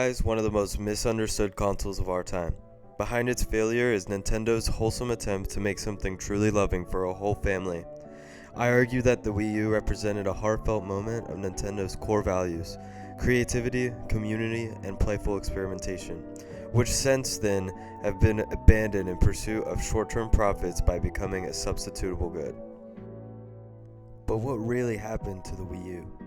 guys, one of the most misunderstood consoles of our time. Behind its failure is Nintendo's wholesome attempt to make something truly loving for a whole family. I argue that the Wii U represented a heartfelt moment of Nintendo's core values: creativity, community, and playful experimentation, which since then have been abandoned in pursuit of short-term profits by becoming a substitutable good. But what really happened to the Wii U?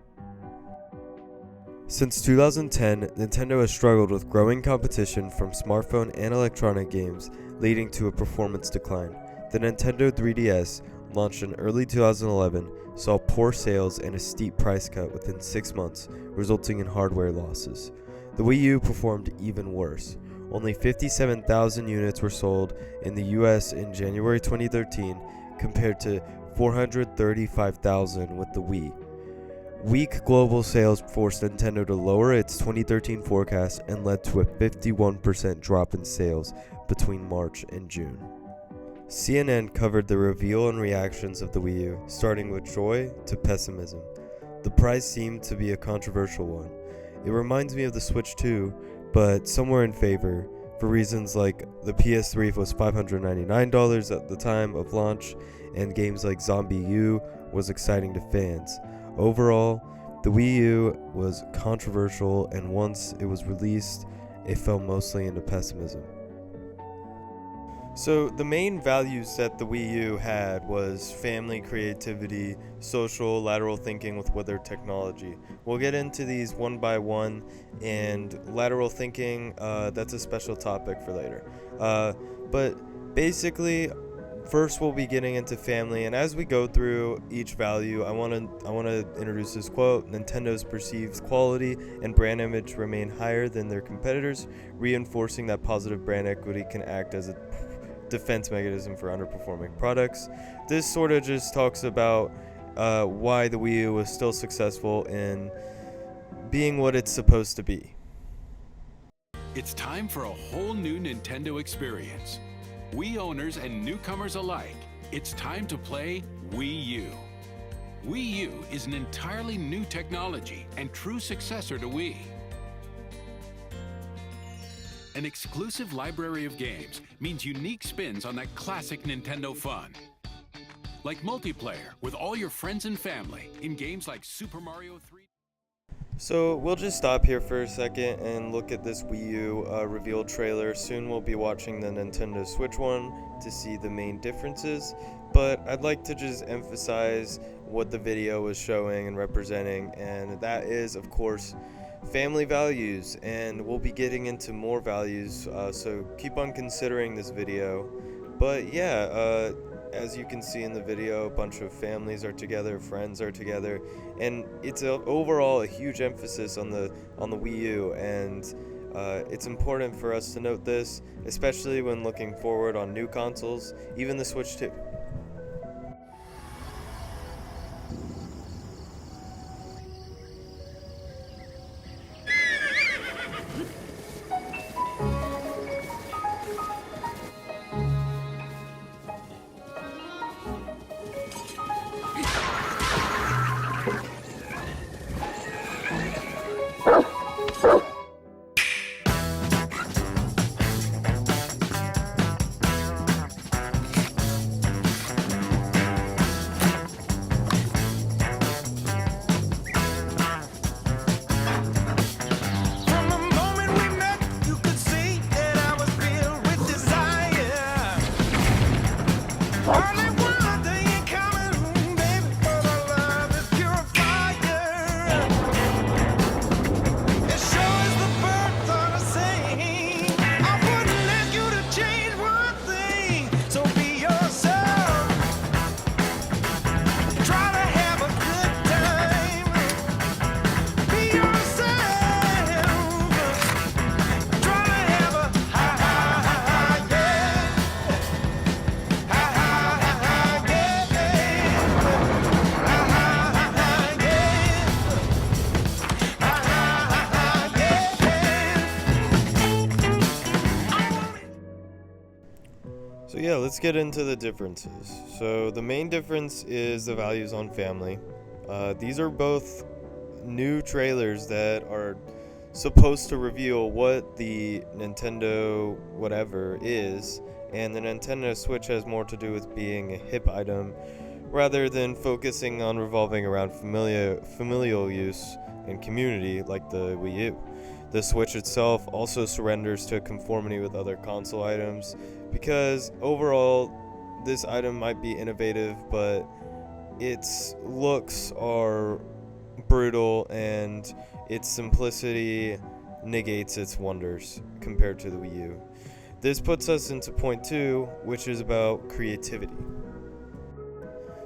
Since 2010, Nintendo has struggled with growing competition from smartphone and electronic games, leading to a performance decline. The Nintendo 3DS, launched in early 2011, saw poor sales and a steep price cut within 6 months, resulting in hardware losses. The Wii U performed even worse. Only 57,000 units were sold in the US in January 2013, compared to 435,000 with the Wii. Weak global sales forced Nintendo to lower its 2013 forecast and led to a 51% drop in sales between March and June. CNN covered the reveal and reactions of the Wii U, starting with joy to pessimism. The price seemed to be a controversial one. It reminds me of the Switch 2, but somewhere in favor, for reasons like the PS3 was $599 at the time of launch, and games like Zombie U was exciting to fans. Overall, the Wii U was controversial, and once it was released, it fell mostly into pessimism. So the main values that the Wii U had was family, creativity, social, lateral thinking with weather technology. We'll get into these one by one, and lateral thinking, that's a special topic for later. But basically, first we'll be getting into family, and as we go through each value, I want to introduce this quote: Nintendo's perceived quality and brand image remain higher than their competitors, reinforcing that positive brand equity can act as a defense mechanism for underperforming products. This sort of just talks about why the Wii U was still successful in being what it's supposed to be. It's time for a whole new Nintendo experience. Wii owners and newcomers alike, it's time to play Wii U. Wii U is an entirely new technology and true successor to Wii. An exclusive library of games means unique spins on that classic Nintendo fun. Like multiplayer with all your friends and family in games like Super Mario 3. So we'll just stop here for a second and look at this Wii U reveal trailer. Soon we'll be watching the Nintendo Switch one to see the main differences, but I'd like to just emphasize what the video was showing and representing, and that is, of course, family values, and we'll be getting into more values, so keep on considering this video. But yeah, as you can see in the video, a bunch of families are together, friends are together, and it's overall a huge emphasis on the Wii U, and it's important for us to note this, especially when looking forward on new consoles, even the Switch 2. So yeah, let's get into the differences. So the main difference is the values on family. These are both new trailers that are supposed to reveal what the Nintendo whatever is, and the Nintendo Switch has more to do with being a hip item rather than focusing on revolving around familial use and community like the Wii U. The Switch itself also surrenders to conformity with other console items because overall this item might be innovative, but its looks are brutal and its simplicity negates its wonders compared to the Wii U. This puts us into point 2, which is about creativity.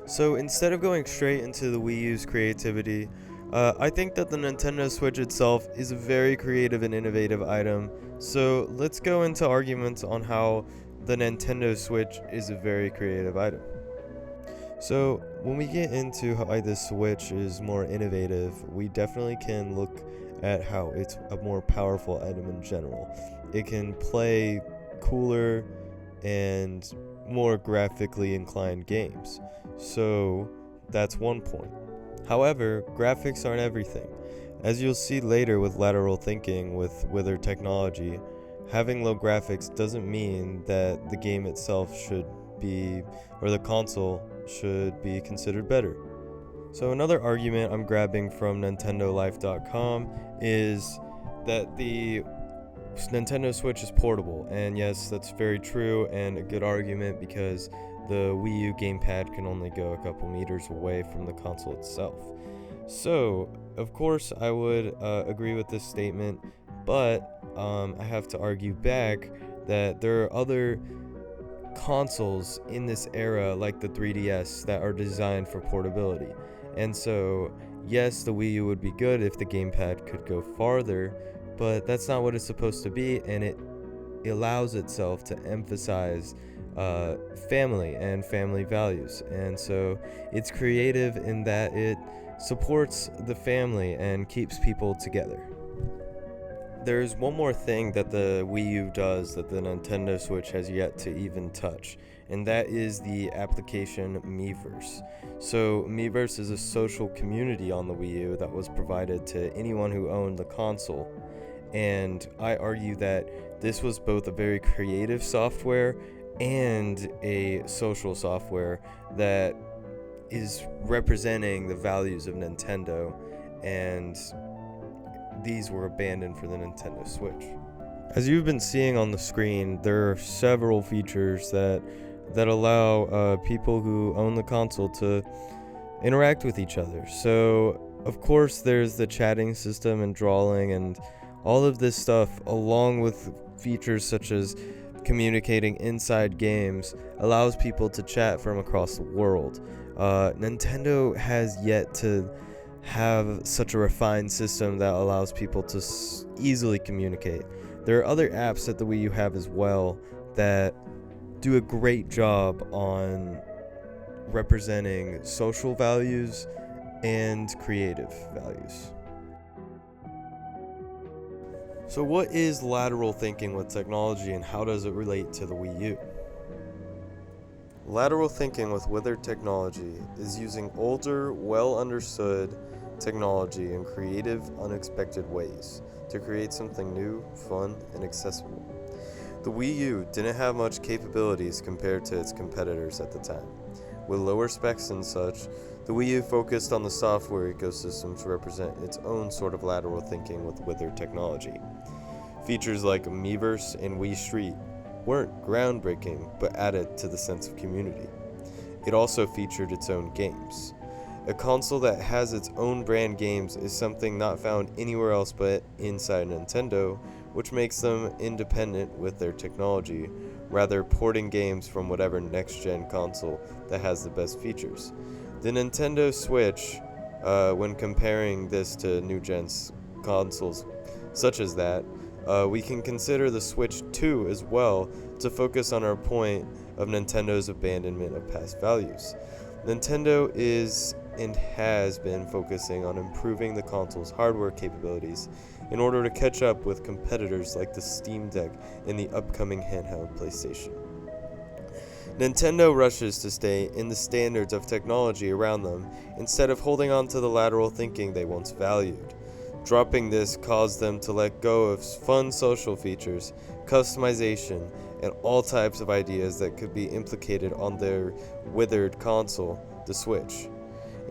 So instead of going straight into the Wii U's creativity, I think that the Nintendo Switch itself is a very creative and innovative item. So let's go into arguments on how the Nintendo Switch is a very creative item. So when we get into how the Switch is more innovative, we definitely can look at how it's a more powerful item in general. It can play cooler and more graphically inclined games. So that's one point. However, graphics aren't everything. As you'll see later with lateral thinking with Wither technology, having low graphics doesn't mean that the game itself should be, or the console should be considered better. So another argument I'm grabbing from NintendoLife.com is that the Nintendo Switch is portable, and yes, that's very true and a good argument because the Wii U gamepad can only go a couple meters away from the console itself. So, of course, I would agree with this statement, but I have to argue back that there are other consoles in this era, like the 3DS, that are designed for portability. And so, yes, the Wii U would be good if the gamepad could go farther, but that's not what it's supposed to be, and it allows itself to emphasize family and family values. And so it's creative in that it supports the family and keeps people together. There's one more thing that the Wii U does that the Nintendo Switch has yet to even touch, and that is the application Miiverse. So Miiverse is a social community on the Wii U that was provided to anyone who owned the console, and I argue that this was both a very creative software and a social software that is representing the values of Nintendo, and these were abandoned for the Nintendo Switch. As you've been seeing on the screen, there are several features that allow people who own the console to interact with each other. So, of course, there's the chatting system and drawing and all of this stuff, along with features such as communicating inside games, allows people to chat from across the world. Nintendo has yet to have such a refined system that allows people to easily communicate. There are other apps that the Wii U have as well that do a great job on representing social values and creative values. So what is lateral thinking with technology, and how does it relate to the Wii U? Lateral thinking with withered technology is using older, well-understood technology in creative, unexpected ways to create something new, fun, and accessible. The Wii U didn't have much capabilities compared to its competitors at the time. With lower specs and such, the Wii U focused on the software ecosystem to represent its own sort of lateral thinking with withered technology. Features like Miiverse and Wii Street weren't groundbreaking, but added to the sense of community. It also featured its own games. A console that has its own brand games is something not found anywhere else but inside Nintendo, which makes them independent with their technology, rather porting games from whatever next-gen console that has the best features. The Nintendo Switch, when comparing this to new-gen consoles such as that, we can consider the Switch 2 as well to focus on our point of Nintendo's abandonment of past values. Nintendo is and has been focusing on improving the console's hardware capabilities in order to catch up with competitors like the Steam Deck and the upcoming handheld PlayStation. Nintendo rushes to stay in the standards of technology around them instead of holding on to the lateral thinking they once valued. Dropping this caused them to let go of fun social features, customization, and all types of ideas that could be implicated on their withered console, the Switch.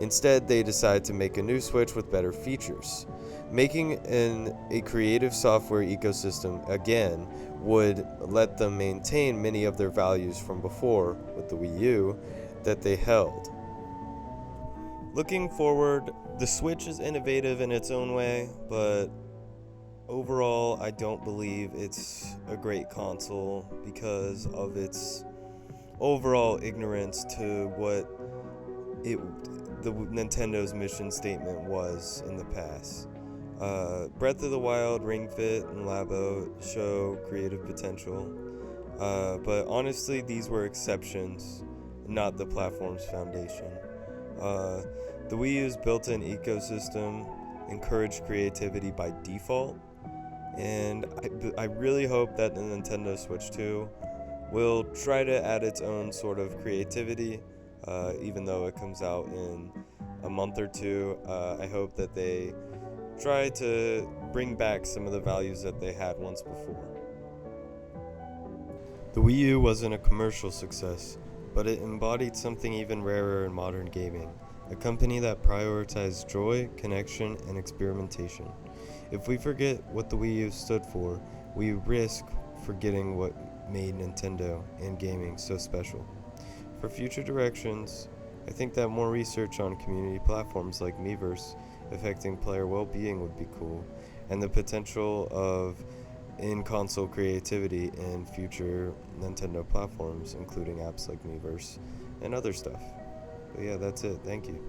Instead, they decided to make a new Switch with better features. Making a creative software ecosystem, again, would let them maintain many of their values from before with the Wii U that they held. Looking forward, the Switch is innovative in its own way, but overall, I don't believe it's a great console because of its overall ignorance to what the Nintendo's mission statement was in the past. Breath of the Wild, Ring Fit, and Labo show creative potential, but honestly, these were exceptions, not the platform's foundation. The Wii U's built-in ecosystem encouraged creativity by default, and I really hope that the Nintendo Switch 2 will try to add its own sort of creativity, even though it comes out in a month or two. I hope that they try to bring back some of the values that they had once before. The Wii U wasn't a commercial success, but it embodied something even rarer in modern gaming, a company that prioritized joy, connection, and experimentation. If we forget what the Wii U stood for, we risk forgetting what made Nintendo and gaming so special. For future directions, I think that more research on community platforms like Miiverse affecting player well-being would be cool, and the potential of in-console creativity in future Nintendo platforms, including apps like Miiverse and other stuff. But yeah, that's it. Thank you.